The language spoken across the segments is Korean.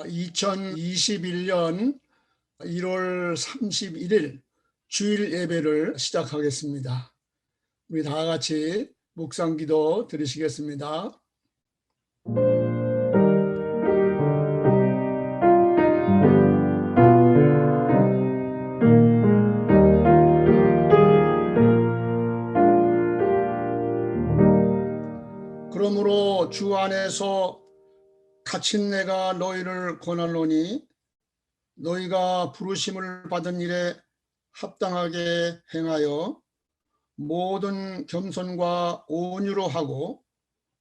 2021년 1월 31일 주일 예배를 시작하겠습니다. 우리 다 같이 묵상기도 드리시겠습니다. 그러므로 주 안에서 갇힌 내가 너희를 권하노니 너희가 부르심을 받은 일에 합당하게 행하여 모든 겸손과 온유로 하고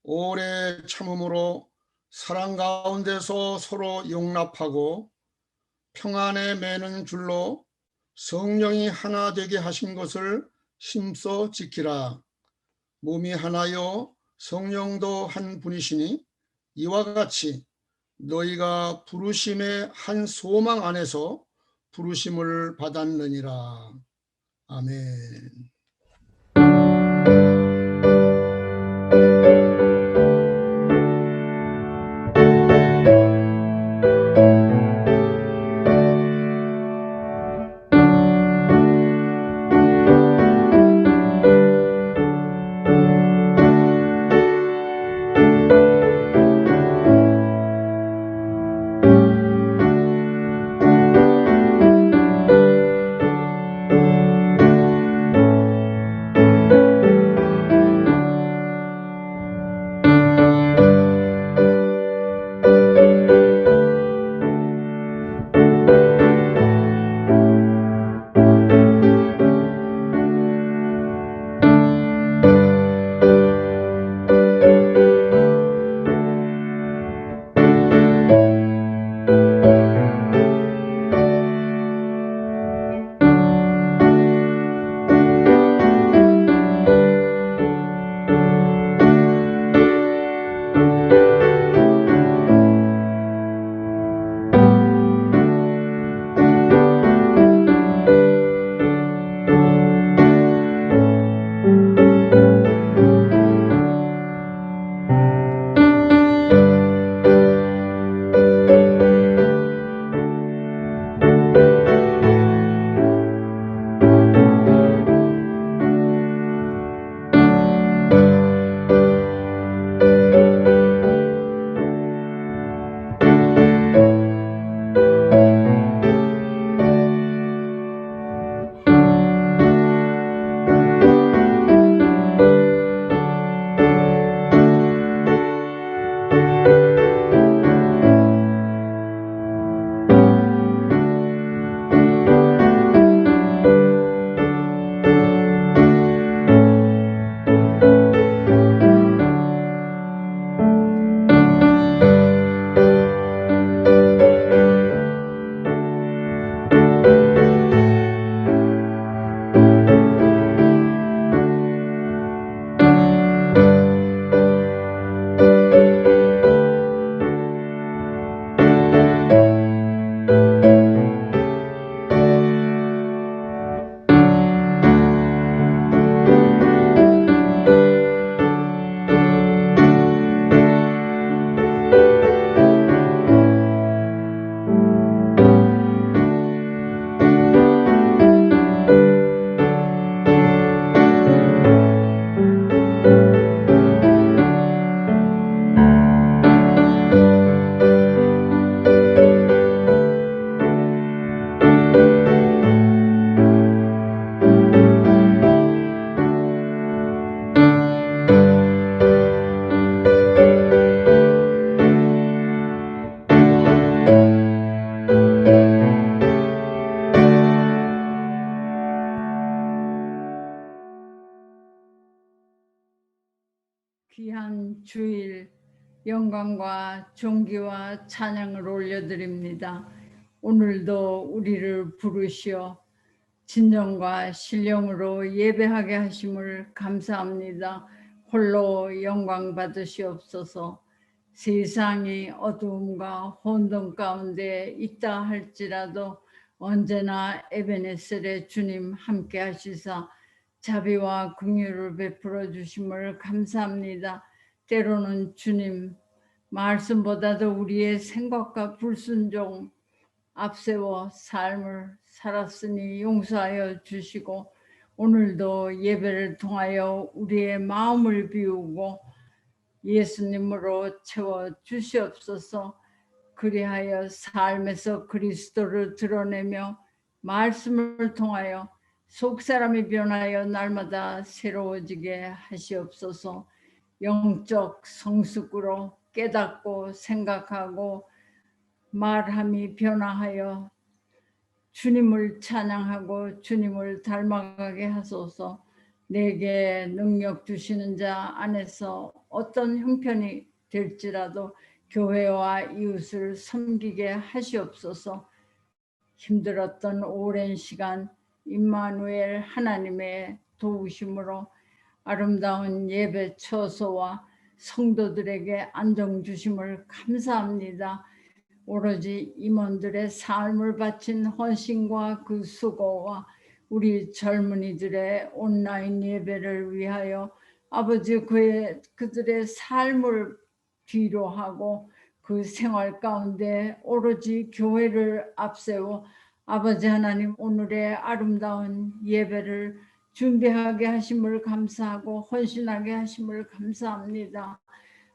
오래 참음으로 사랑 가운데서 서로 용납하고 평안에 매는 줄로 성령이 하나 되게 하신 것을 힘써 지키라. 몸이 하나요 성령도 한 분이시니 이와 같이 너희가 부르심의 한 소망 안에서 부르심을 받았느니라. 아멘. 귀한 주일 영광과 존귀와 찬양을 올려드립니다. 오늘도 우리를 부르시어 진정과 신령으로 예배하게 하심을 감사합니다. 홀로 영광 받으시옵소서. 세상이 어두움과 혼돈 가운데 있다 할지라도 언제나 에베네셀의 주님 함께 하시사 자비와 긍휼을 베풀어 주심을 감사합니다. 때로는 주님 말씀보다도 우리의 생각과 불순종 앞세워 삶을 살았으니 용서하여 주시고 오늘도 예배를 통하여 우리의 마음을 비우고 예수님으로 채워 주시옵소서. 그리하여 삶에서 그리스도를 드러내며 말씀을 통하여 속사람이 변하여 날마다 새로워지게 하시옵소서. 영적 성숙으로 깨닫고 생각하고 말함이 변화하여 주님을 찬양하고 주님을 닮아가게 하소서. 내게 능력 주시는 자 안에서 어떤 형편이 될지라도 교회와 이웃을 섬기게 하시옵소서. 힘들었던 오랜 시간 임마누엘 하나님의 도우심으로 아름다운 예배 처소와 성도들에게 안정 주심을 감사합니다. 오로지 임원들의 삶을 바친 헌신과 그 수고와 우리 젊은이들의 온라인 예배를 위하여 아버지 그들의 삶을 뒤로 하고 그 생활 가운데 오로지 교회를 앞세워 아버지 하나님 오늘의 아름다운 예배를 준비하게 하심을 감사하고 헌신하게 하심을 감사합니다.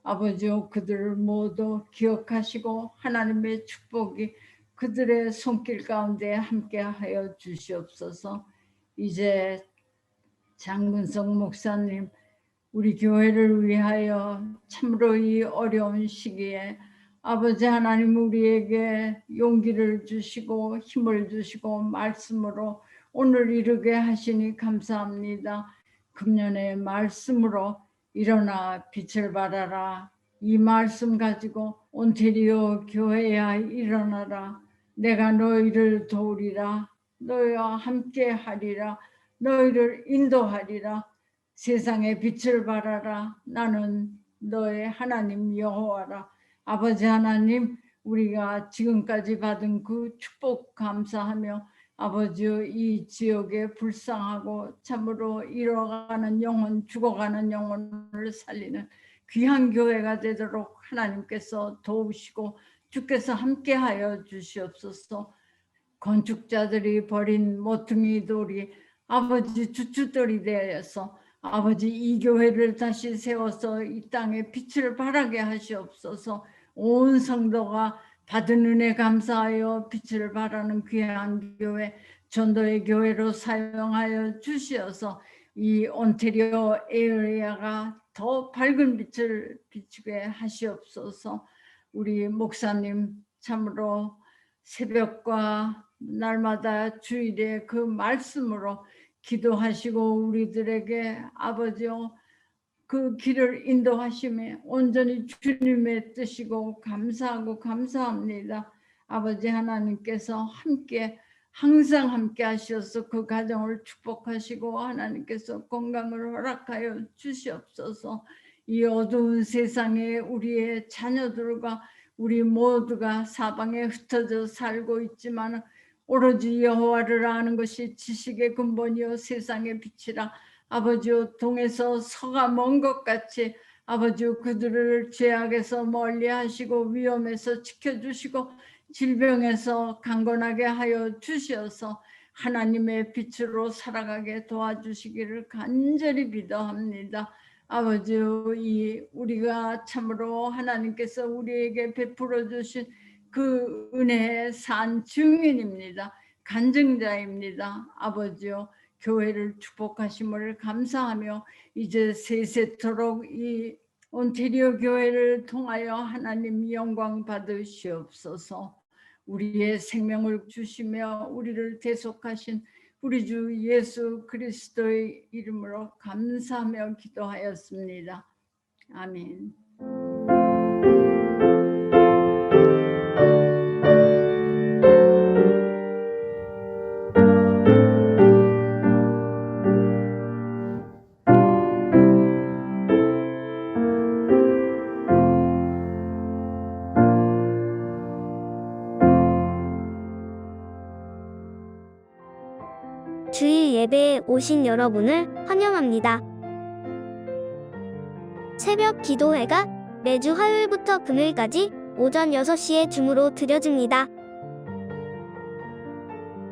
아버지요, 그들을 모두 기억하시고 하나님의 축복이 그들의 손길 가운데 함께하여 주시옵소서. 이제 장근석 목사님, 우리 교회를 위하여 참으로 이 어려운 시기에 아버지 하나님 우리에게 용기를 주시고 힘을 주시고 말씀으로 오늘 이르게 하시니 감사합니다. 금년의 말씀으로 일어나 빛을 발하라. 이 말씀 가지고 온태리오 교회야 일어나라. 내가 너희를 도우리라. 너희와 함께 하리라. 너희를 인도하리라. 세상에 빛을 발하라. 나는 너의 하나님 여호와라. 아버지 하나님, 우리가 지금까지 받은 그 축복 감사하며 아버지여, 이 지역에 불쌍하고 참으로 잃어가는 영혼, 죽어가는 영혼을 살리는 귀한 교회가 되도록 하나님께서 도우시고 주께서 함께하여 주시옵소서. 건축자들이 버린 모퉁이 돌이 아버지 주춧돌이 되어서 아버지 이 교회를 다시 세워서 이 땅에 빛을 발하게 하시옵소서. 온 성도가 받은 은혜 감사하여 빛을 발하는 귀한 교회, 전도의 교회로 사용하여 주시어서 이 온태리오 에어리아가 더 밝은 빛을 비추게 하시옵소서. 우리 목사님 참으로 새벽과 날마다 주일에 그 말씀으로 기도하시고 우리들에게 아버지요 그 길을 인도하심에 온전히 주님의 뜻이고 감사하고 감사합니다. 아버지 하나님께서 함께 항상 함께 하셔서 그 가정을 축복하시고 하나님께서 건강을 허락하여 주시옵소서. 이 어두운 세상에 우리의 자녀들과 우리 모두가 사방에 흩어져 살고 있지만 오로지 여호와를 아는 것이 지식의 근본이요 세상의 빛이라. 아버지요, 동에서 서가 먼 것 같이 아버지요, 그들을 죄악에서 멀리 하시고 위험에서 지켜주시고 질병에서 강건하게 하여 주시어서 하나님의 빛으로 살아가게 도와주시기를 간절히 기도합니다. 아버지요, 이 우리가 참으로 하나님께서 우리에게 베풀어 주신 그 은혜의 산 증인입니다. 간증자입니다. 아버지요, 교회를 축복하심을 감사하며 이제 세세토록 이 온태리오 교회를 통하여 하나님 영광 받으시옵소서. 우리의 생명을 주시며 우리를 대속하신 우리 주 예수 그리스도의 이름으로 감사하며 기도하였습니다. 아멘. 주일 예배에 오신 여러분을 환영합니다. 새벽 기도회가 매주 화요일부터 금요일까지 오전 6시에 줌으로 드려집니다.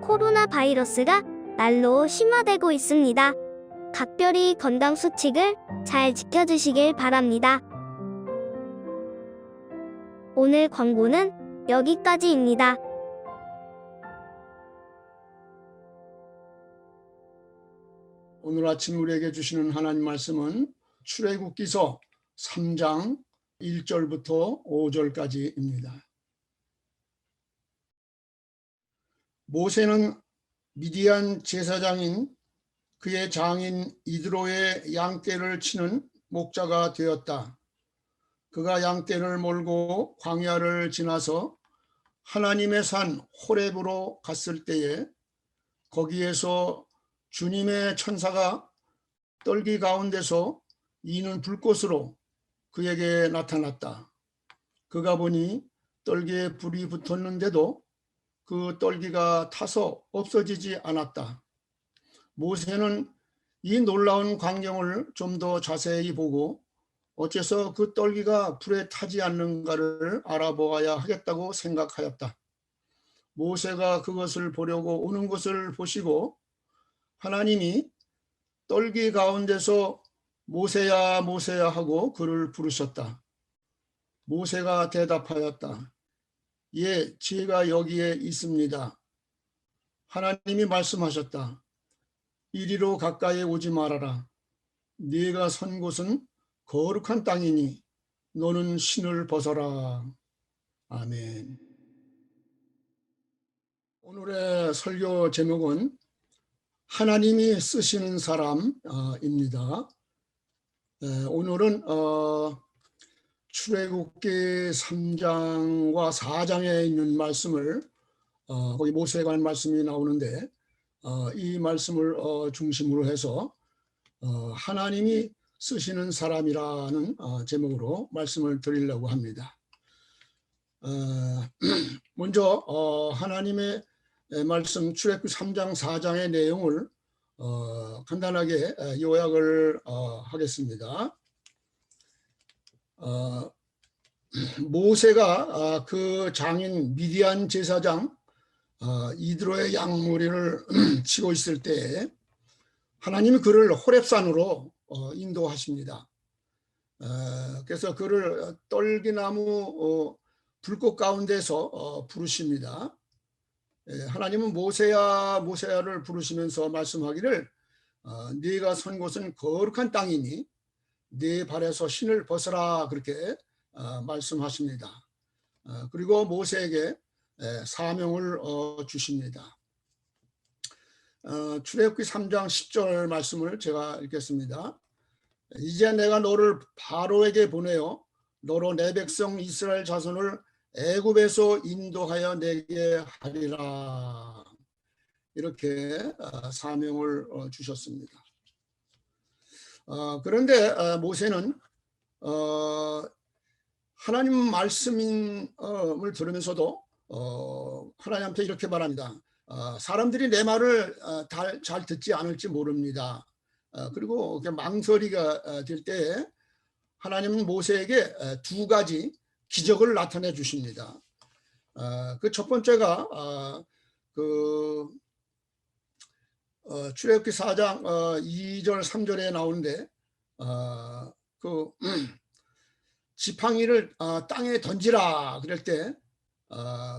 코로나 바이러스가 날로 심화되고 있습니다. 각별히 건강 수칙을 잘 지켜주시길 바랍니다. 오늘 광고는 여기까지입니다. 오늘 아침 우리에게 주시는 하나님 말씀은 출애굽기서 3장 1절부터 5절까지입니다. 모세는 미디안 제사장인 그의 장인 이드로의 양떼를 치는 목자가 되었다. 그가 양떼를 몰고 광야를 지나서 하나님의 산 호렙으로 갔을 때에 거기에서 주님의 천사가 떨기 가운데서 이는 불꽃으로 그에게 나타났다. 그가 보니 떨기에 불이 붙었는데도 그 떨기가 타서 없어지지 않았다. 모세는 이 놀라운 광경을 좀 더 자세히 보고 어째서 그 떨기가 불에 타지 않는가를 알아보아야 하겠다고 생각하였다. 모세가 그것을 보려고 오는 것을 보시고 하나님이 떨기 가운데서 모세야 모세야 하고 그를 부르셨다. 모세가 대답하였다. 예, 제가 여기에 있습니다. 하나님이 말씀하셨다. 이리로 가까이 오지 말아라. 네가 선 곳은 거룩한 땅이니 너는 신을 벗어라. 아멘. 오늘의 설교 제목은 하나님이 쓰시는 사람입니다. 오늘은 출애굽기 3장과 4장에 있는 말씀을 거기 모세에 관한 말씀이 나오는데 이 말씀을 중심으로 해서 하나님이 쓰시는 사람이라는 제목으로 말씀을 드리려고 합니다. 먼저 하나님의 말씀 출애굽기 3장 4장의 내용을 간단하게 요약을 하겠습니다. 모세가 그 장인 미디안 제사장 이드로의 양무리를 치고 있을 때 하나님이 그를 호렙산으로 인도하십니다. 그래서 그를 떨기나무 불꽃 가운데서 부르십니다. 하나님은 모세야 모세야를 부르시면서 말씀하기를 네가 선 곳은 거룩한 땅이니 네 발에서 신을 벗어라 그렇게 말씀하십니다. 그리고 모세에게 사명을 주십니다. 출애굽기 3장 10절 말씀을 제가 읽겠습니다. 이제 내가 너를 바로에게 보내어 너로 내 백성 이스라엘 자손을 애굽에서 인도하여 내게 하리라. 이렇게 사명을 주셨습니다. 그런데 모세는 하나님 말씀을 들으면서도 하나님한테 이렇게 말합니다. 사람들이 내 말을 잘 듣지 않을지 모릅니다. 그리고 망설이가 될 때 하나님은 모세에게 두 가지 기적을 나타내 주십니다. 그 첫 번째가 출애굽기 4장 2절 3절에 나오는데 그 지팡이를 땅에 던지라 그럴 때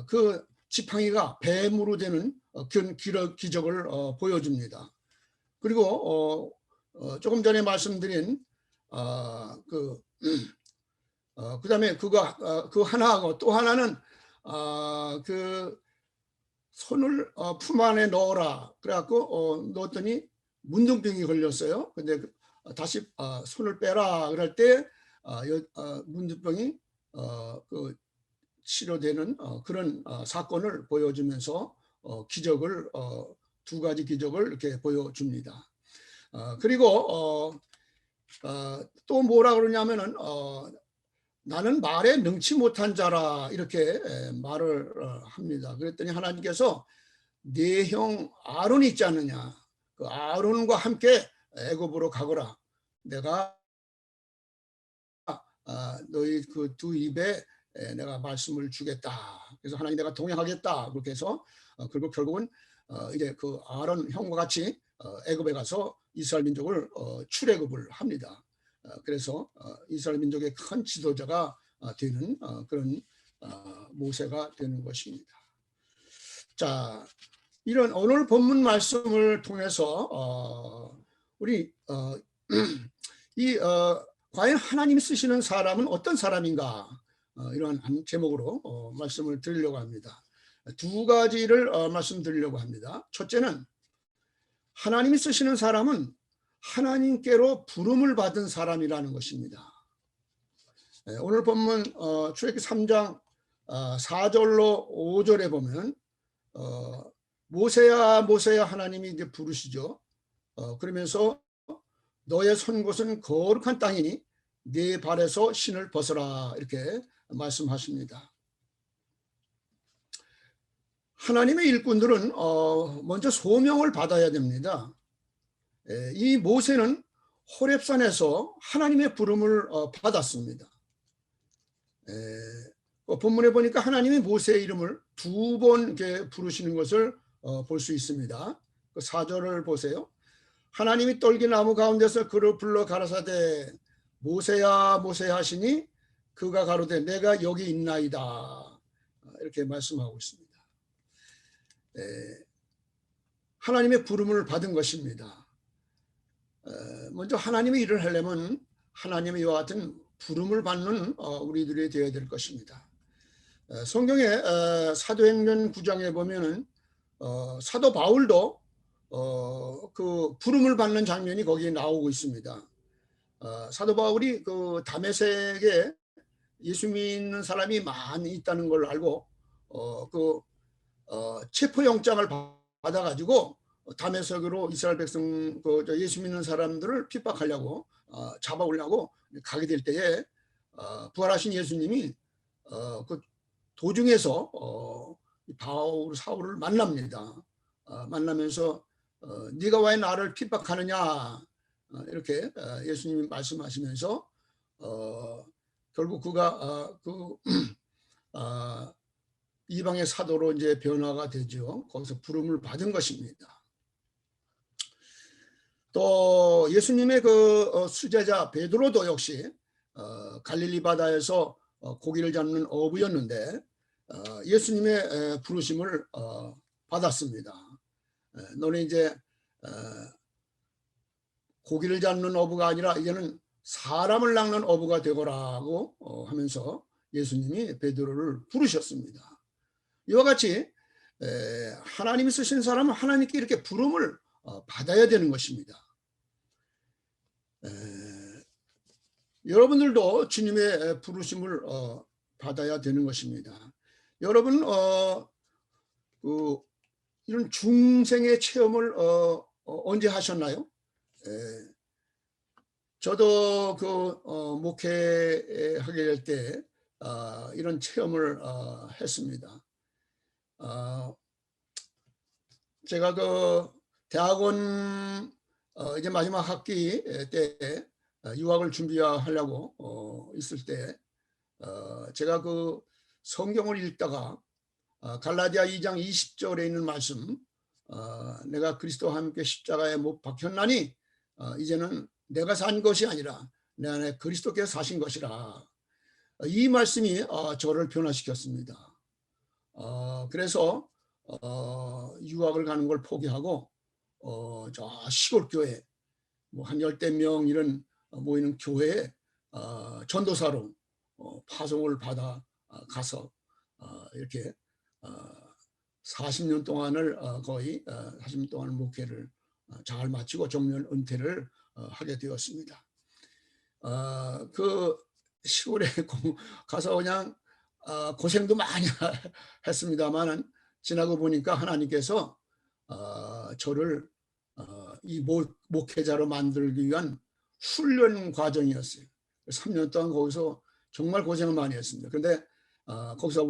그 지팡이가 뱀으로 되는 기적을 보여줍니다. 그리고 조금 전에 말씀드린 그다음에 그 하나하고 또 하나는 그 손을 품 안에 넣어라 그래갖고 넣었더니 문둥병이 걸렸어요. 근데 다시 손을 빼라 그럴 때 문둥병이 치료되는 그런 사건을 보여주면서 기적을 두 가지 기적을 이렇게 보여줍니다. 그리고 또 뭐라 그러냐면은 나는 말에 능치 못한 자라 이렇게 말을 합니다. 그랬더니 하나님께서 네 형 아론이 있지 않느냐, 그 아론과 함께 애굽으로 가거라. 내가 너희 그 두 입에 내가 말씀을 주겠다. 그래서 하나님 내가 동행하겠다. 그렇게 해서 그리고 결국은 이제 그 아론 형과 같이 애굽에 가서 이스라엘 민족을 출애굽을 합니다. 그래서 이스라엘 민족의 큰 지도자가 되는 그런 모세가 되는 것입니다. 자, 이런 오늘 본문 말씀을 통해서 우리 이 과연 하나님이 쓰시는 사람은 어떤 사람인가, 이러한 한 제목으로 말씀을 드리려고 합니다. 두 가지를 말씀드리려고 합니다. 첫째는 하나님이 쓰시는 사람은 하나님께로 부름을 받은 사람이라는 것입니다. 오늘 본문 출애굽기 3장 4절로 5절에 보면 모세야 모세야 하나님이 이제 부르시죠. 그러면서 너의 선 곳은 거룩한 땅이니 네 발에서 신을 벗어라, 이렇게 말씀하십니다. 하나님의 일꾼들은 먼저 소명을 받아야 됩니다. 이 모세는 호렙산에서 하나님의 부름을 받았습니다. 본문에 보니까 하나님이 모세의 이름을 두 번 부르시는 것을 볼 수 있습니다. 그 4절을 보세요. 하나님이 떨기나무 가운데서 그를 불러 가라사대 모세야 모세야 하시니 그가 가로되 내가 여기 있나이다, 이렇게 말씀하고 있습니다. 하나님의 부름을 받은 것입니다. 먼저 하나님의 일을 하려면 하나님의 이와 같은 부름을 받는 우리들이 되어야 될 것입니다. 성경에 사도행전 9장에 보면은 사도 바울도 그 부름을 받는 장면이 거기에 나오고 있습니다. 사도 바울이 그 다메섹에 예수 믿는 사람이 많이 있다는 걸 알고 체포영장을 받아가지고 다메섹으로 이스라엘 백성 예수 믿는 사람들을 핍박하려고 잡아오려고 가게 될 때에 부활하신 예수님이 그 도중에서 바울 사울을 만납니다. 만나면서 네가 왜 나를 핍박하느냐, 이렇게 예수님이 말씀하시면서 결국 그가 이방의 사도로 이제 변화가 되죠. 거기서 부름을 받은 것입니다. 또 예수님의 그 수제자 베드로도 역시 갈릴리 바다에서 고기를 잡는 어부였는데 예수님의 부르심을 받았습니다. 너는 이제 고기를 잡는 어부가 아니라 이제는 사람을 낚는 어부가 되거라고 하면서 예수님이 베드로를 부르셨습니다. 이와 같이 하나님이 쓰신 사람은 하나님께 이렇게 부름을 받아야 되는 것입니다. 여러분들도 주님의 부르심을 받아야 되는 것입니다. 여러분 이런 중생의 체험을 언제 하셨나요? 저도 목회하게 될 때 이런 체험을 했습니다. 제가 대학원 이제 마지막 학기 때 유학을 준비하려고 있을 때 제가 성경을 읽다가 갈라디아 2장 20절에 있는 말씀, 내가 그리스도와 함께 십자가에 못 박혔나니 이제는 내가 산 것이 아니라 내 안에 그리스도께서 사신 것이라, 이 말씀이 저를 변화시켰습니다. 그래서 유학을 가는 걸 포기하고 저 시골 교회 한 10대 명 이런 모이는 교회에 전도사로 파송을 받아 가서 이렇게 40년 동안을 거의 40년 동안 목회를 잘 마치고 정년 은퇴를 하게 되었습니다. 그 시골에 가서 그냥 고생도 많이 했습니다만 지나고 보니까 하나님께서 저를 이 목회자로 만들기 위한 훈련 과정이었어요. 3년 동안 거기서 정말 고생을 많이 했습니다. 그런데 거기서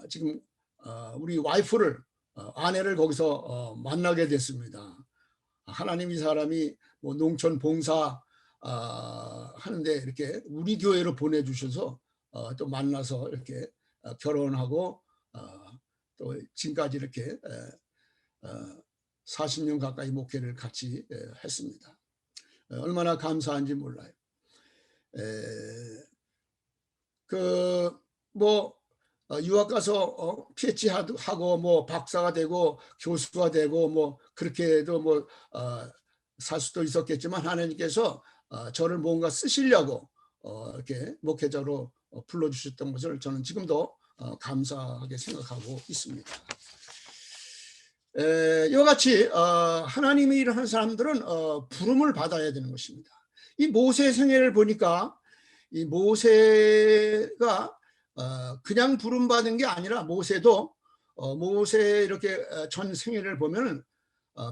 지금 우리 와이프를 아내를 거기서 만나게 됐습니다. 하나님, 이 사람이 농촌 봉사 하는데 이렇게 우리 교회로 보내주셔서 또 만나서 이렇게 결혼하고 또 지금까지 이렇게 40년 가까이 목회를 같이 했습니다. 얼마나 감사한지 몰라요. 유학 가서 PhD 하고 뭐 박사가 되고 교수가 되고 뭐 그렇게도 살 수도 있었겠지만 하나님께서 저를 뭔가 쓰시려고 이렇게 목회자로 불러주셨던 것을 저는 지금도 감사하게 생각하고 있습니다. 이와 같이 하나님의 일을 하는 사람들은 부름을 받아야 되는 것입니다. 이 모세 생애를 보니까 이 모세가 그냥 부름 받은 게 아니라 모세도 모세 이렇게 전 생애를 보면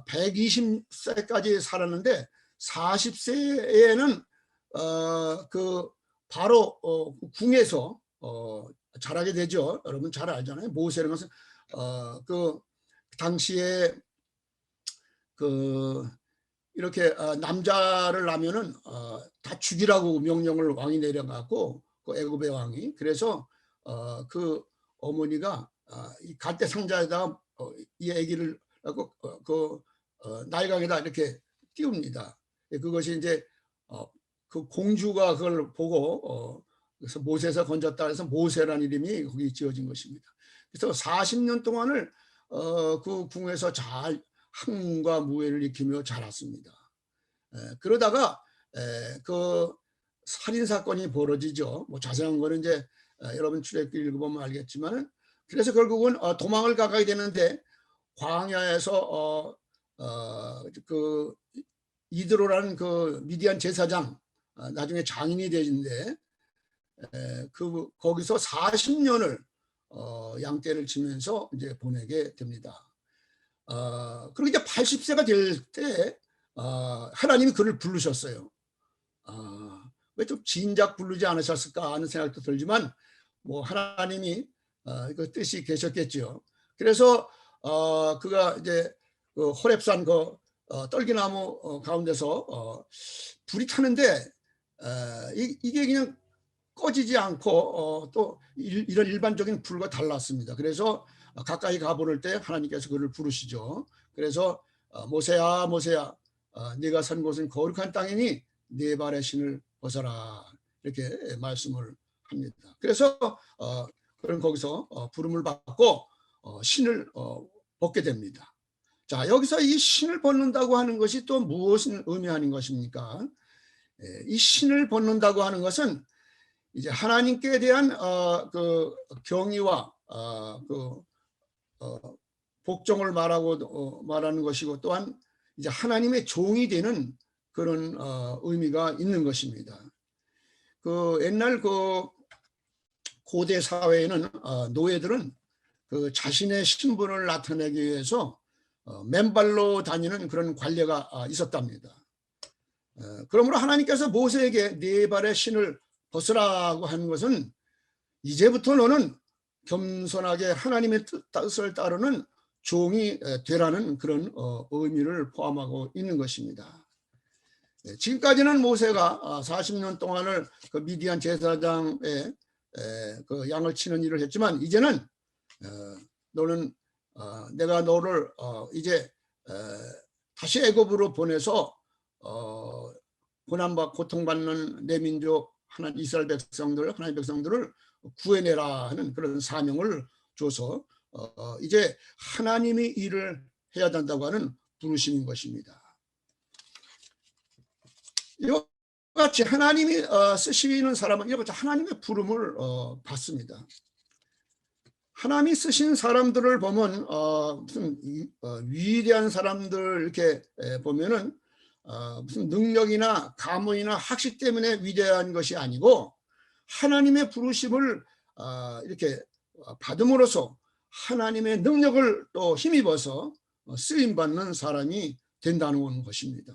120세까지 살았는데 40세에는 바로 궁에서 자라게 되죠. 여러분 잘 알잖아요. 모세라는 것은 당시에 이렇게 남자를 낳으면은 다 죽이라고 명령을 왕이 내려갖고 그 애굽의 왕이, 그래서 그 어머니가 이 갈대 상자에다가 이 아기를 그 나일강에다 이렇게 띄웁니다. 그것이 이제 그 공주가 그걸 보고 그래서 모세에서 건졌다 해서 모세라는 이름이 거기 지어진 것입니다. 그래서 40년 동안을 그 궁에서 잘 학문과 무예를 익히며 자랐습니다. 그러다가 그 살인 사건이 벌어지죠. 뭐 자세한 거는 이제 여러분 출애굽기 읽어보면 알겠지만, 그래서 결국은 도망을 가게 되는데 광야에서 그 이드로라는 그 미디안 제사장, 나중에 장인이 되는데 거기서 40년을 양떼를 치면서 이제 보내게 됩니다. 그리고 이제 80세가 될 때 하나님이 그를 부르셨어요. 왜 좀 진작 부르지 않으셨을까 하는 생각도 들지만 뭐 하나님이 그 뜻이 계셨겠죠. 그래서 그가 이제 그 호렙산 그 떨기나무 가운데서 불이 타는데 이게 그냥 꺼지지 않고 또 이런 일반적인 불과 달랐습니다. 그래서 가까이 가보를 때 하나님께서 그를 부르시죠. 그래서 모세야 모세야, 네가 선 곳은 거룩한 땅이니 네 발의 신을 벗어라, 이렇게 말씀을 합니다. 그래서 그는 거기서 부름을 받고 신을 벗게 됩니다. 자, 여기서 이 신을 벗는다고 하는 것이 또 무엇을 의미하는 것입니까? 이 신을 벗는다고 하는 것은 이제 하나님께 대한 그 경의와 복종을 말하는 것이고, 또한 이제 하나님의 종이 되는 그런 의미가 있는 것입니다. 그 옛날 그 고대 사회에는 노예들은 그 자신의 신분을 나타내기 위해서 맨발로 다니는 그런 관례가 있었답니다. 그러므로 하나님께서 모세에게 네 발의 신을 벗으라고 하는 것은 이제부터 너는 겸손하게 하나님의 뜻을 따르는 종이 되라는 그런 의미를 포함하고 있는 것입니다. 지금까지는 모세가 40년 동안을 그 미디안 제사장의 그 양을 치는 일을 했지만, 이제는 너는 내가 너를 이제 다시 애굽으로 보내서 고통받는 내 민족 이스라엘 백성들, 하나님의 백성들을 구해내라 하는 그런 사명을 줘서 이제 하나님이 일을 해야 된다고 하는 부르심인 것입니다. 이와 같이 하나님이 쓰시는 사람은 이와 같이 하나님의 부름을 받습니다. 하나님이 쓰신 사람들을 보면 무슨 위대한 사람들 이렇게 보면은 무슨 능력이나 가문이나 학식 때문에 위대한 것이 아니고, 하나님의 부르심을 이렇게 받음으로써 하나님의 능력을 또 힘입어서 쓰임받는 사람이 된다는 것입니다.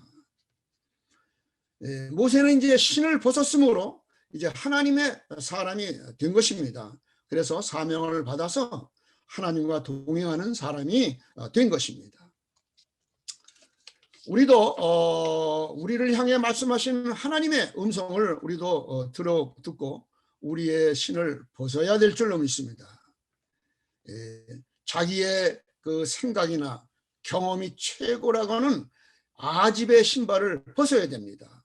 모세는 이제 신을 벗었으므로 이제 하나님의 사람이 된 것입니다. 그래서 사명을 받아서 하나님과 동행하는 사람이 된 것입니다. 우리도 우리를 향해 말씀하신 하나님의 음성을 우리도 듣고 우리의 신을 벗어야 될 줄로 믿습니다. 자기의 그 생각이나 경험이 최고라고 하는 아집의 신발을 벗어야 됩니다.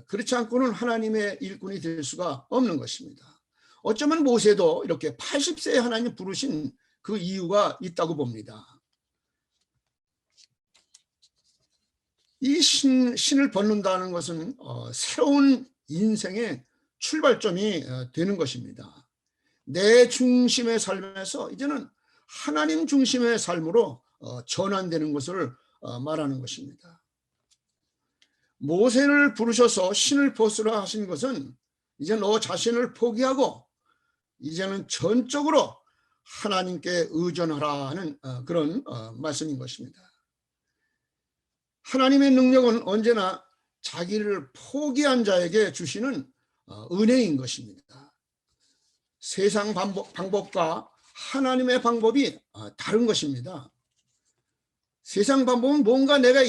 그렇지 않고는 하나님의 일꾼이 될 수가 없는 것입니다. 어쩌면 모세도 이렇게 80세에 하나님 부르신 그 이유가 있다고 봅니다. 이 신을 벗는다는 것은 새로운 인생의 출발점이 되는 것입니다. 내 중심의 삶에서 이제는 하나님 중심의 삶으로 전환되는 것을 말하는 것입니다. 모세를 부르셔서 신을 벗으라 하신 것은 이제 너 자신을 포기하고 이제는 전적으로 하나님께 의존하라 하는 그런 말씀인 것입니다. 하나님의 능력은 언제나 자기를 포기한 자에게 주시는 은혜인 것입니다. 세상 방법과 하나님의 방법이 다른 것입니다. 세상 방법은 뭔가 내가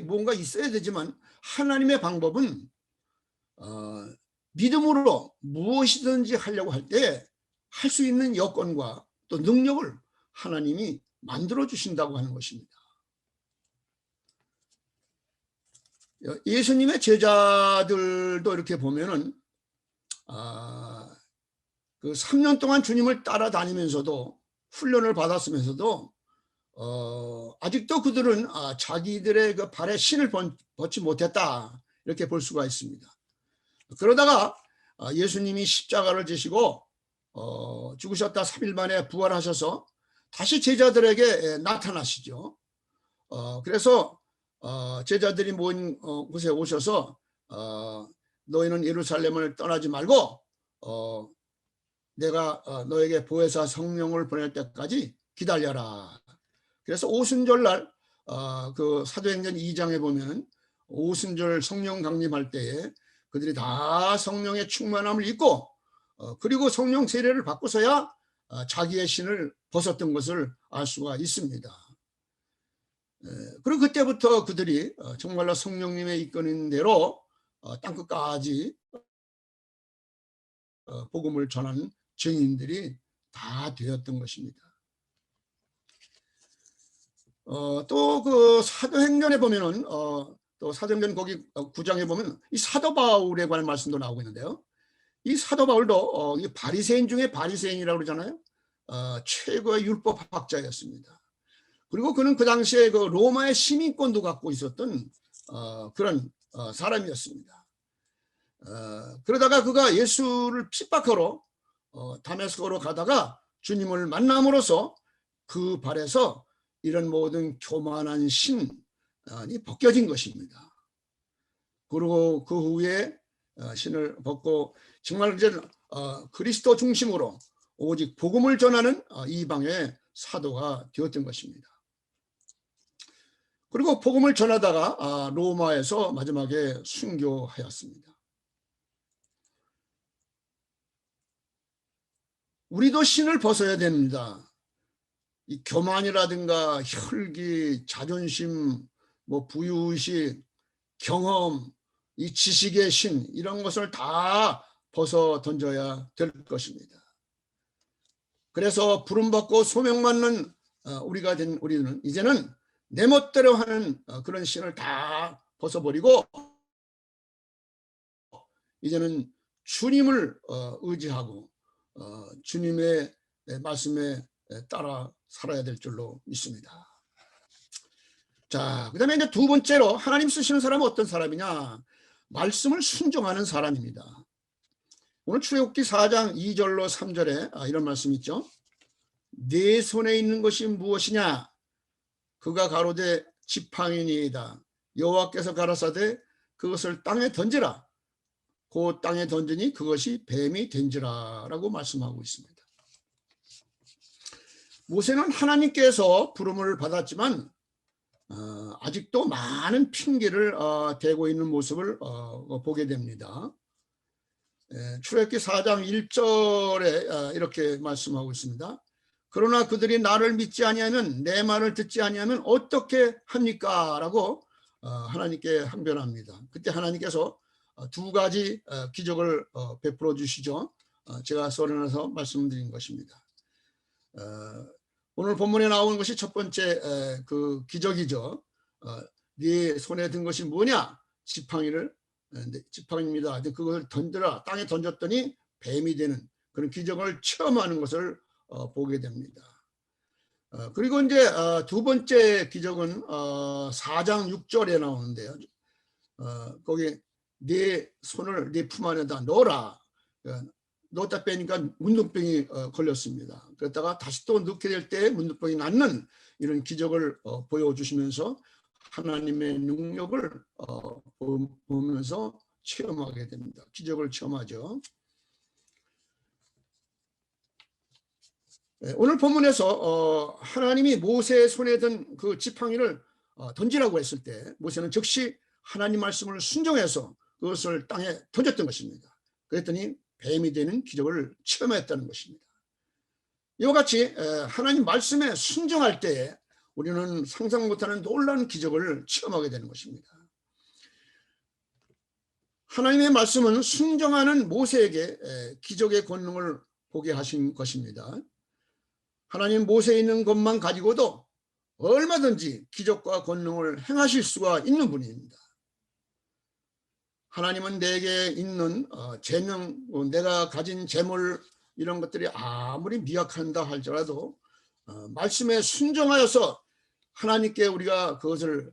뭔가 있어야 되지만 하나님의 방법은 믿음으로 무엇이든지 하려고 할 때 할 수 있는 여건과 또 능력을 하나님이 만들어 주신다고 하는 것입니다. 예수님의 제자들도 이렇게 보면은 그 3년 동안 주님을 따라다니면서도 훈련을 받았으면서도 아직도 그들은 자기들의 그 발에 신을 벗지 못했다 이렇게 볼 수가 있습니다. 그러다가 예수님이 십자가를 지시고 죽으셨다 3일 만에 부활하셔서 다시 제자들에게 나타나시죠. 그래서 제자들이 모인 곳에 오셔서 너희는 예루살렘을 떠나지 말고 내가 너에게 보혜사 성령을 보낼 때까지 기다려라. 그래서 오순절날 그 사도행전 2장에 보면 오순절 성령 강림할 때에 그들이 다 성령의 충만함을 입고 그리고 성령 세례를 받고서야 자기의 신을 벗었던 것을 알 수가 있습니다. 그리고 그때부터 그들이 정말로 성령님의 이끄는 대로 땅끝까지 복음을 전하는 증인들이 다 되었던 것입니다. 또 그 사도행전에 보면은 또 사도행전 거기 9장에 보면 이 사도 바울에 관한 말씀도 나오고 있는데요. 이 사도 바울도 이 바리새인 중에 바리새인이라고 그러잖아요. 최고의 율법학자였습니다. 그리고 그는 그 당시에 그 로마의 시민권도 갖고 있었던 그런 사람이었습니다. 그러다가 그가 예수를 핍박하러 다메스코로 가다가 주님을 만남으로써 그 발에서 이런 모든 교만한 신이 벗겨진 것입니다. 그리고 그 후에 신을 벗고 정말 이제 그리스도 중심으로 오직 복음을 전하는 이방의 사도가 되었던 것입니다. 그리고 복음을 전하다가 로마에서 마지막에 순교하였습니다. 우리도 신을 벗어야 됩니다. 이 교만이라든가 혈기, 자존심, 뭐 부유의식, 경험, 이 지식의 신 이런 것을 다 벗어 던져야 될 것입니다. 그래서 부름받고 소명받는 우리가 된 우리는 이제는 내 멋대로 하는 그런 신을 다 벗어버리고 이제는 주님을 의지하고 주님의 말씀에 따라 살아야 될 줄로 믿습니다. 자, 그 다음에 이제 두 번째로 하나님 쓰시는 사람은 어떤 사람이냐? 말씀을 순종하는 사람입니다. 오늘 출애굽기 4장 2절로 3절에 이런 말씀이 있죠. 네 손에 있는 것이 무엇이냐? 그가 가로되 지팡이니이다. 여호와께서 가라사대 그것을 땅에 던지라. 그 땅에 던지니 그것이 뱀이 된지라 라고 말씀하고 있습니다. 모세는 하나님께서 부름을 받았지만 아직도 많은 핑계를 대고 있는 모습을 보게 됩니다. 출애굽기 4장 1절에 이렇게 말씀하고 있습니다. 그러나 그들이 나를 믿지 아니하면, 내 말을 듣지 아니하면 어떻게 합니까? 라고 하나님께 항변합니다. 그때 하나님께서 두 가지 기적을 베풀어 주시죠. 제가 써내서 말씀드린 것입니다. 오늘 본문에 나오는 것이 첫 번째 그 기적이죠. 네 손에 든 것이 뭐냐? 지팡이입니다. 그걸 던져라. 땅에 던졌더니 뱀이 되는 그런 기적을 체험하는 것을 보게 됩니다. 그리고 이제 두 번째 기적은 4장 6절에 나오는데요. 거기 네 손을 네 품 안에다 넣어라. 넣었다 빼니까 문둥병이 걸렸습니다. 그랬다가 다시 또 넣게 될 때 문둥병이 낫는 이런 기적을 보여주시면서 하나님의 능력을 보면서 체험하게 됩니다. 기적을 체험하죠. 오늘 본문에서 하나님이 모세의 손에 든 그 지팡이를 던지라고 했을 때 모세는 즉시 하나님 말씀을 순종해서 그것을 땅에 던졌던 것입니다. 그랬더니 뱀이 되는 기적을 체험했다는 것입니다. 이와 같이 하나님 말씀에 순종할 때에 우리는 상상 못하는 놀라운 기적을 체험하게 되는 것입니다. 하나님의 말씀은 순종하는 모세에게 기적의 권능을 보게 하신 것입니다. 하나님 모세에 있는 것만 가지고도 얼마든지 기적과 권능을 행하실 수가 있는 분입니다. 하나님은 내게 있는 재능, 내가 가진 재물 이런 것들이 아무리 미약한다 할지라도 말씀에 순종하여서 하나님께 우리가 그것을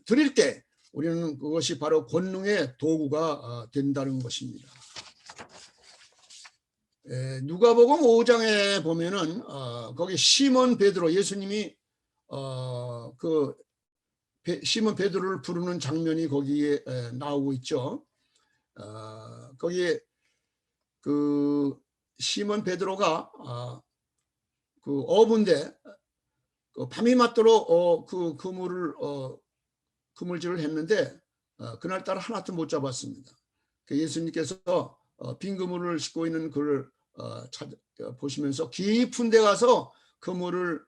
드릴 때 우리는 그것이 바로 권능의 도구가 된다는 것입니다. 누가복음 5장에 보면은 거기 시몬 베드로, 예수님이 그 시몬 베드로를 부르는 장면이 거기에 나오고 있죠. 거기에 그 시몬 베드로가 그 어부인데 밤이 맞도록 그 그물질을 했는데 그날따라 하나도 못 잡았습니다. 예수님께서 빈 그물을 싣고 있는 그를 보시면서 깊은 데 가서 그물을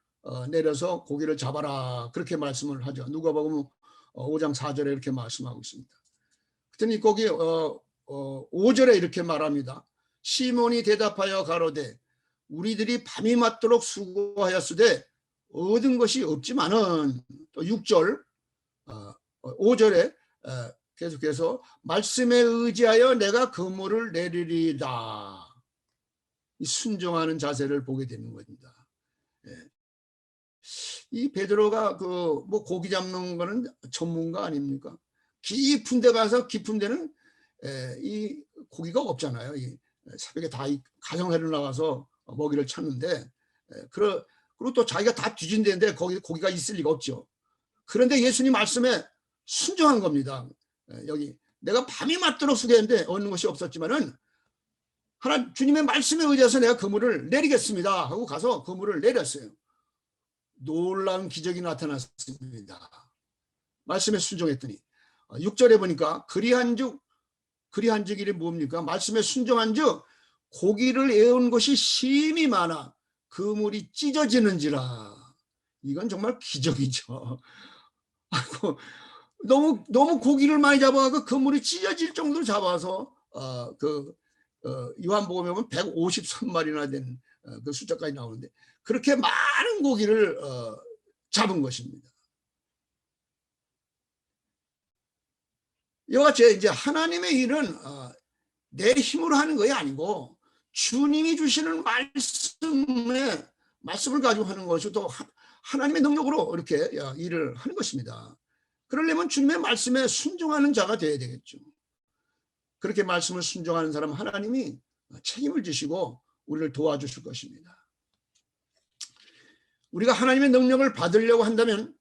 내려서 고기를 잡아라 그렇게 말씀을 하죠. 누가복음 5장 4절에 이렇게 말씀하고 있습니다. 그랬더니 거기 5절에 이렇게 말합니다. 시몬이 대답하여 가로되 우리들이 밤이 맞도록 수고하였으되 얻은 것이 없지만은, 또 6절 5절에 계속해서 말씀에 의지하여 내가 그물을 내리리다. 이 순종하는 자세를 보게 되는 겁니다. 이 베드로가 그 뭐 고기 잡는 거는 전문가 아닙니까? 깊은 데 가서 깊은 데는 이 고기가 없잖아요. 이 새벽에 다 가정사를 나가서 먹이를 찾는데 그리고 또 자기가 다 뒤진 데인데 거기 고기가 있을 리가 없죠. 그런데 예수님 말씀에 순종한 겁니다. 여기 내가 밤이 맞도록 수고했는데 얻는 것이 없었지만은 주님의 말씀에 의지해서 내가 그물을 내리겠습니다 하고 가서 그물을 내렸어요. 놀라운 기적이 나타났습니다. 말씀에 순종했더니 6절에 보니까 그리한즉 일이 뭡니까? 말씀에 순종한즉 고기를 애운 것이 심히 많아 그물이 찢어지는지라. 이건 정말 기적이죠. 너무 고기를 많이 잡아서 그물이 찢어질 정도로 잡아서 요한복음에 보면 153마리나 된 그 숫자까지 나오는데 그렇게 많은 고기를 잡은 것입니다. 이와 같이 이제 하나님의 일은 내 힘으로 하는 것이 아니고 주님이 주시는 말씀을 가지고 하는 것이 또 하나님의 능력으로 이렇게 일을 하는 것입니다. 그러려면 주님의 말씀에 순종하는 자가 되어야 되겠죠. 그렇게 말씀을 순종하는 사람 하나님이 책임을 지시고 우리를 도와주실 것입니다. 우리가 하나님의 능력을 받으려고 한다면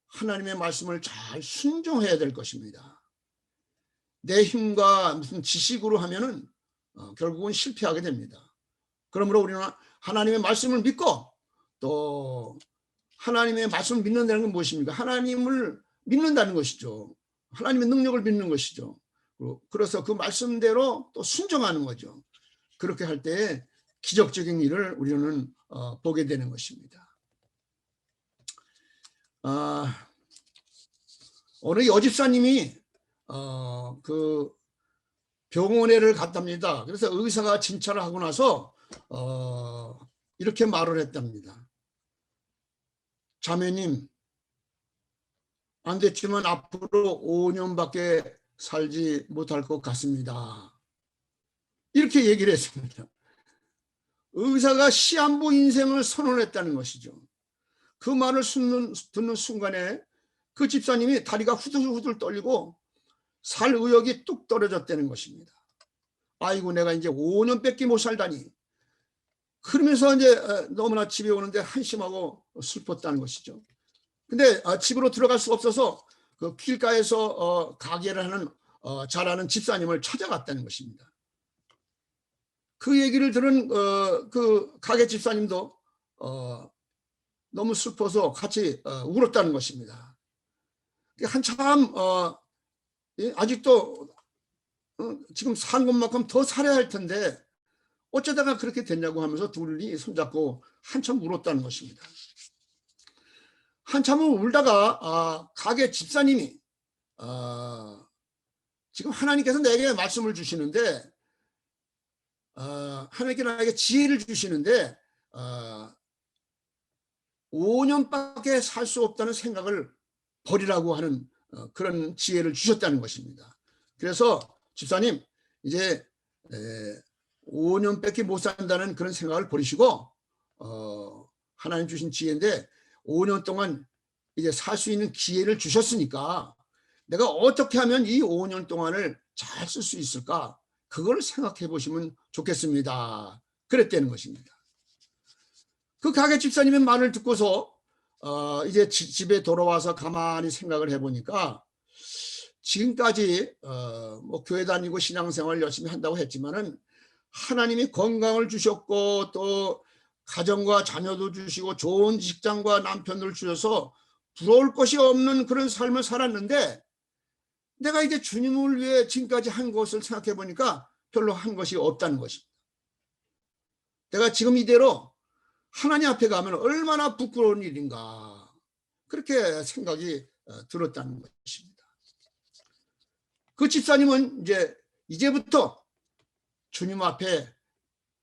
하나님의 말씀을 잘 순종해야 될 것입니다. 내 힘과 무슨 지식으로 하면은 결국은 실패하게 됩니다. 그러므로 우리는 하나님의 말씀을 믿고 또 하나님의 말씀을 믿는다는 건 무엇입니까? 하나님을 믿는다는 것이죠. 하나님의 능력을 믿는 것이죠. 그래서 그 말씀대로 또 순종하는 거죠. 그렇게 할 때 기적적인 일을 우리는 보게 되는 것입니다. 어느 여집사님이 그 병원에를 갔답니다. 그래서 의사가 진찰을 하고 나서 이렇게 말을 했답니다. 자매님, 안 됐지만 앞으로 5년밖에 살지 못할 것 같습니다. 이렇게 얘기를 했습니다. 의사가 시한부 인생을 선언했다는 것이죠. 그 말을 듣는 순간에 그 집사님이 다리가 후들후들 떨리고 살 의욕이 뚝 떨어졌다는 것입니다. 아이고, 내가 이제 5년밖에 못 살다니. 그러면서 이제 너무나 집에 오는데 한심하고 슬펐다는 것이죠. 근데 집으로 들어갈 수 없어서 그 길가에서 가게를 하는 잘하는 집사님을 찾아갔다는 것입니다. 그 얘기를 들은 그 가게 집사님도 너무 슬퍼서 같이 울었다는 것입니다. 한참 아직도 지금 산 것만큼 더 살아야 할 텐데 어쩌다가 그렇게 됐냐고 하면서 둘이 손잡고 한참 울었다는 것입니다. 한참을 울다가 가게 집사님이 지금 하나님께서 내게 말씀을 주시는데 하나님께서 나에게 지혜를 주시는데 5년밖에 살 수 없다는 생각을 버리라고 하는 그런 지혜를 주셨다는 것입니다. 그래서 집사님, 이제 5년밖에 못 산다는 그런 생각을 버리시고 하나님 주신 지혜인데 5년 동안 이제 살 수 있는 기회를 주셨으니까 내가 어떻게 하면 이 5년 동안을 잘 쓸 수 있을까? 그걸 생각해 보시면 좋겠습니다. 그랬다는 것입니다. 그 가게 집사님의 말을 듣고서 이제 집에 돌아와서 가만히 생각을 해보니까 지금까지 뭐 교회 다니고 신앙생활 열심히 한다고 했지만은 하나님이 건강을 주셨고 또 가정과 자녀도 주시고 좋은 직장과 남편을 주셔서 부러울 것이 없는 그런 삶을 살았는데 내가 이제 주님을 위해 지금까지 한 것을 생각해 보니까 별로 한 것이 없다는 것입니다. 내가 지금 이대로 하나님 앞에 가면 얼마나 부끄러운 일인가 그렇게 생각이 들었다는 것입니다. 그 집사님은 이제부터 주님 앞에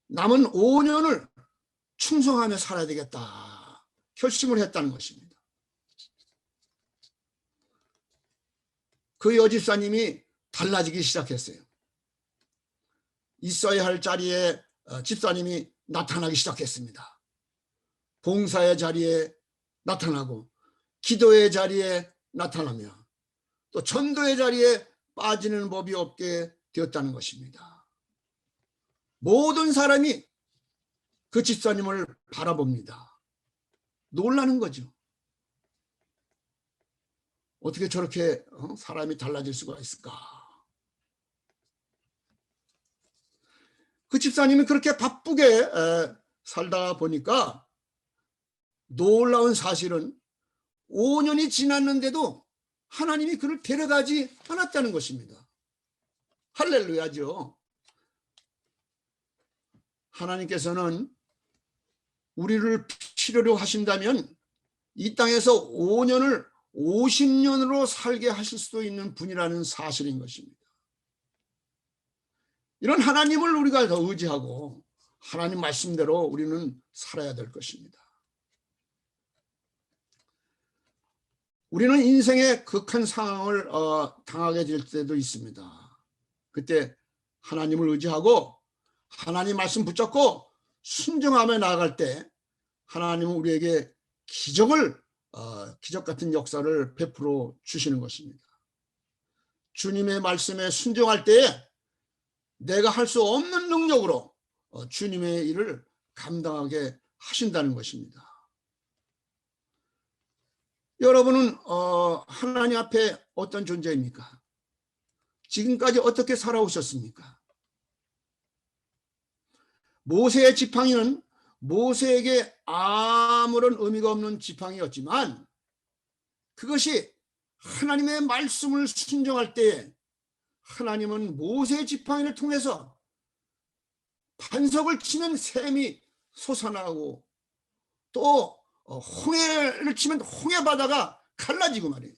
남은 5년을 충성하며 살아야 되겠다 결심을 했다는 것입니다. 그 여집사님이 달라지기 시작했어요. 있어야 할 자리에 집사님이 나타나기 시작했습니다. 봉사의 자리에 나타나고 기도의 자리에 나타나며 또 전도의 자리에 빠지는 법이 없게 되었다는 것입니다. 모든 사람이 그 집사님을 바라봅니다. 놀라는 거죠. 어떻게 저렇게 사람이 달라질 수가 있을까? 그 집사님이 그렇게 바쁘게 살다 보니까 놀라운 사실은 5년이 지났는데도 하나님이 그를 데려가지 않았다는 것입니다. 할렐루야죠. 하나님께서는 우리를 필요로 하신다면 이 땅에서 5년을 50년으로 살게 하실 수도 있는 분이라는 사실인 것입니다. 이런 하나님을 우리가 더 의지하고 하나님 말씀대로 우리는 살아야 될 것입니다. 우리는 인생의 극한 상황을 당하게 될 때도 있습니다. 그때 하나님을 의지하고 하나님 말씀 붙잡고 순종하며 나아갈 때 하나님은 우리에게 기적 같은 역사를 베풀어 주시는 것입니다. 주님의 말씀에 순종할 때에 내가 할 수 없는 능력으로 주님의 일을 감당하게 하신다는 것입니다. 여러분은 하나님 앞에 어떤 존재입니까? 지금까지 어떻게 살아오셨습니까? 모세의 지팡이는 모세에게 아무런 의미가 없는 지팡이였지만 그것이 하나님의 말씀을 순종할 때 하나님은 모세의 지팡이를 통해서 반석을 치면 샘이 솟아나고 또 홍해를 치면 홍해 바다가 갈라지고 말이에요.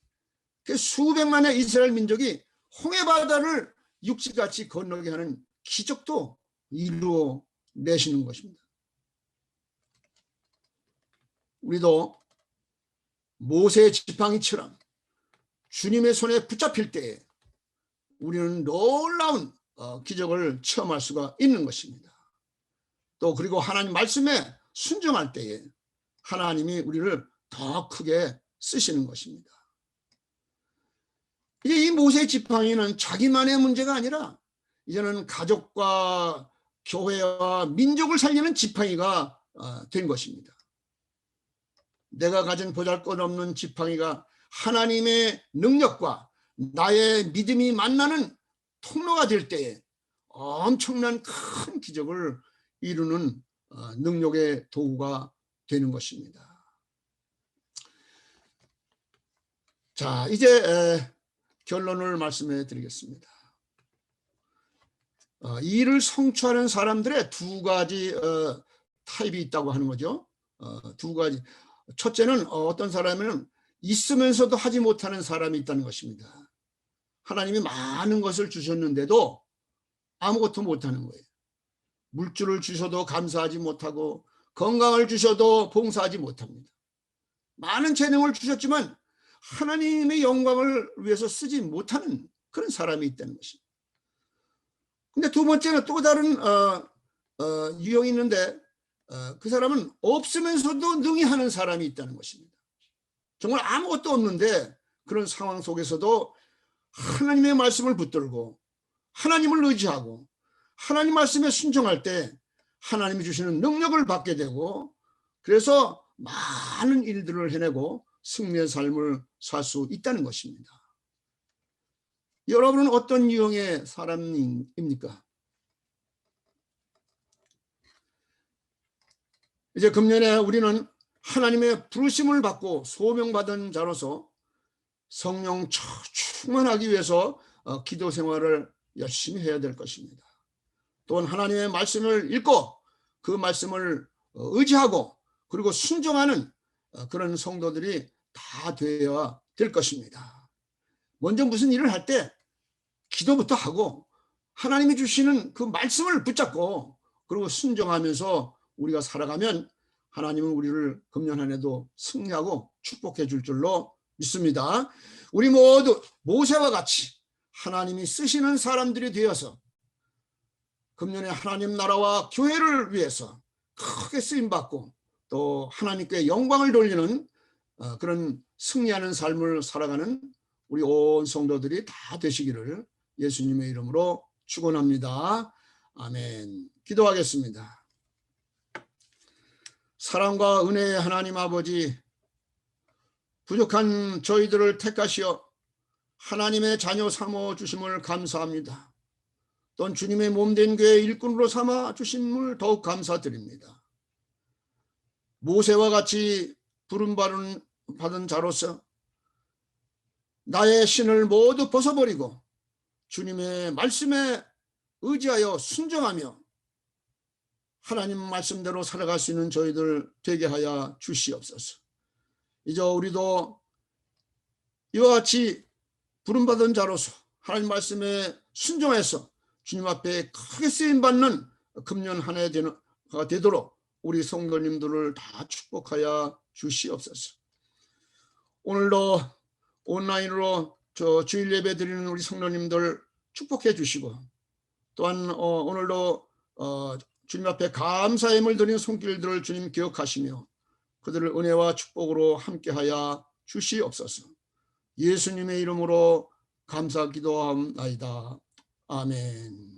그 수백만의 이스라엘 민족이 홍해 바다를 육지같이 건너게 하는 기적도 이루어 내시는 것입니다. 우리도 모세의 지팡이처럼 주님의 손에 붙잡힐 때에 우리는 놀라운 기적을 체험할 수가 있는 것입니다. 또 그리고 하나님 말씀에 순종할 때에 하나님이 우리를 더 크게 쓰시는 것입니다. 이제 이 모세의 지팡이는 자기만의 문제가 아니라 이제는 가족과 교회와 민족을 살리는 지팡이가 된 것입니다. 내가 가진 보잘것없는 지팡이가 하나님의 능력과 나의 믿음이 만나는 통로가 될 때에 엄청난 큰 기적을 이루는 능력의 도구가 되는 것입니다. 자, 이제 결론을 말씀해 드리겠습니다. 이 일을 성취하는 사람들의 두 가지 타입이 있다고 하는 거죠. 두 가지. 첫째는 어떤 사람은 있으면서도 하지 못하는 사람이 있다는 것입니다. 하나님이 많은 것을 주셨는데도 아무것도 못하는 거예요. 물줄을 주셔도 감사하지 못하고 건강을 주셔도 봉사하지 못합니다. 많은 재능을 주셨지만 하나님의 영광을 위해서 쓰지 못하는 그런 사람이 있다는 것입니다. 근데 두 번째는 또 다른 유형이 있는데 그 사람은 없으면서도 능히 하는 사람이 있다는 것입니다. 정말 아무것도 없는데 그런 상황 속에서도 하나님의 말씀을 붙들고 하나님을 의지하고 하나님 말씀에 순종할 때 하나님이 주시는 능력을 받게 되고 그래서 많은 일들을 해내고 승리의 삶을 살 수 있다는 것입니다. 여러분은 어떤 유형의 사람입니까? 이제 금년에 우리는 하나님의 부르심을 받고 소명받은 자로서 성령 충만하기 위해서 기도 생활을 열심히 해야 될 것입니다. 또한 하나님의 말씀을 읽고 그 말씀을 의지하고 그리고 순종하는 그런 성도들이 다 되어야 될 것입니다. 먼저 무슨 일을 할 때 기도부터 하고 하나님이 주시는 그 말씀을 붙잡고 그리고 순종하면서 우리가 살아가면 하나님은 우리를 금년 한 해도 승리하고 축복해 줄 줄로 믿습니다. 우리 모두 모세와 같이 하나님이 쓰시는 사람들이 되어서 금년에 하나님 나라와 교회를 위해서 크게 쓰임받고 또 하나님께 영광을 돌리는 그런 승리하는 삶을 살아가는 우리 온 성도들이 다 되시기를 예수님의 이름으로 축원합니다. 아멘. 기도하겠습니다. 사랑과 은혜의 하나님 아버지, 부족한 저희들을 택하시어 하나님의 자녀 삼아 주심을 감사합니다. 또한 주님의 몸된 교회 일꾼으로 삼아 주심을 더욱 감사드립니다. 모세와 같이 부름받은 자로서 나의 신을 모두 벗어버리고 주님의 말씀에 의지하여 순종하며 하나님 말씀대로 살아갈 수 있는 저희들 되게 하여 주시옵소서. 이제 우리도 이와 같이 부름받은 자로서 하나님 말씀에 순종해서 주님 앞에 크게 쓰임받는 금년 한 해가 되도록 우리 성도님들을 다 축복하여 주시옵소서. 오늘도 온라인으로 주일 예배 드리는 우리 성도님들 축복해 주시고 또한 오늘도 주님 앞에 감사의 힘을 드리는 손길들을 주님 기억하시며 그들을 은혜와 축복으로 함께하여 주시옵소서. 예수님의 이름으로 감사 기도하옵나이다. 아멘.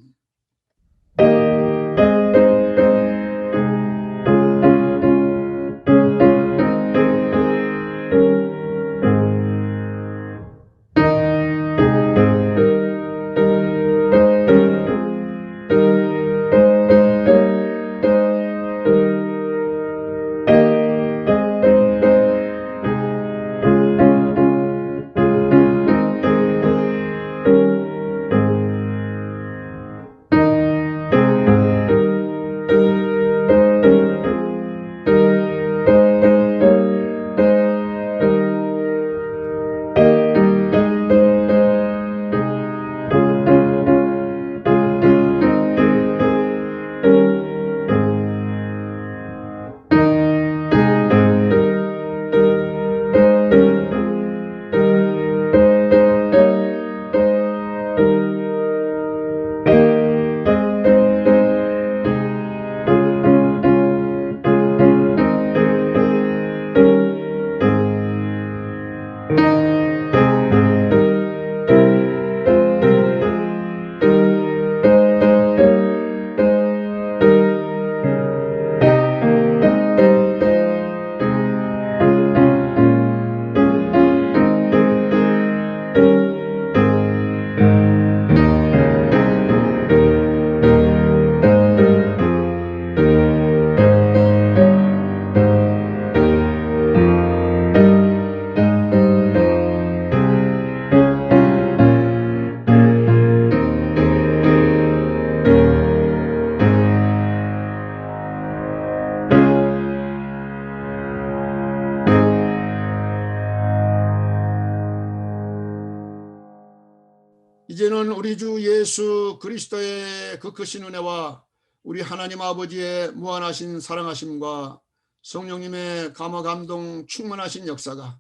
이제는 우리 주 예수 그리스도의 그 크신 은혜와 우리 하나님 아버지의 무한하신 사랑하심과 성령님의 감화 감동 충만하신 역사가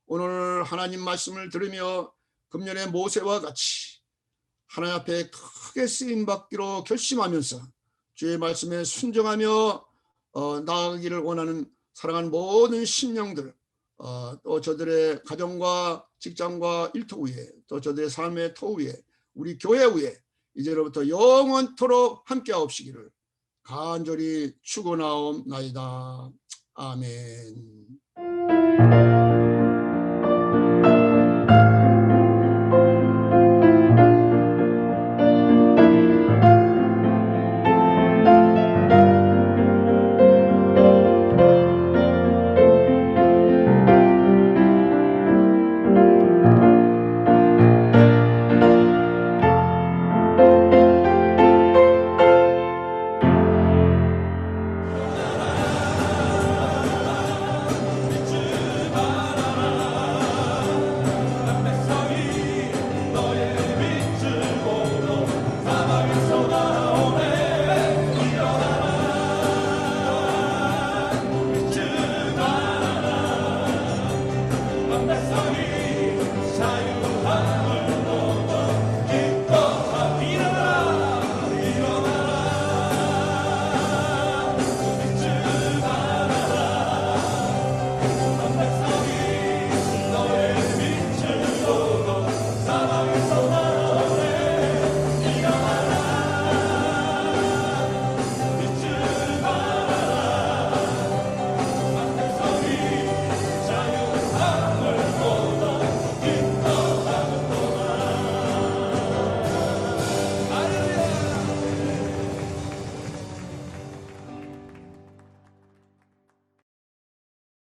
오늘 하나님 말씀을 들으며 금년의 모세와 같이 하나님 앞에 크게 쓰임받기로 결심하면서 주의 말씀에 순종하며 나아가기를 원하는 사랑하는 모든 심령들, 또 저들의 가정과 직장과 일터 위에, 또 저들의 삶의 터 위에, 우리 교회 위에 이제로부터 영원토록 함께하옵시기를 간절히 축원하옵나이다. 아멘.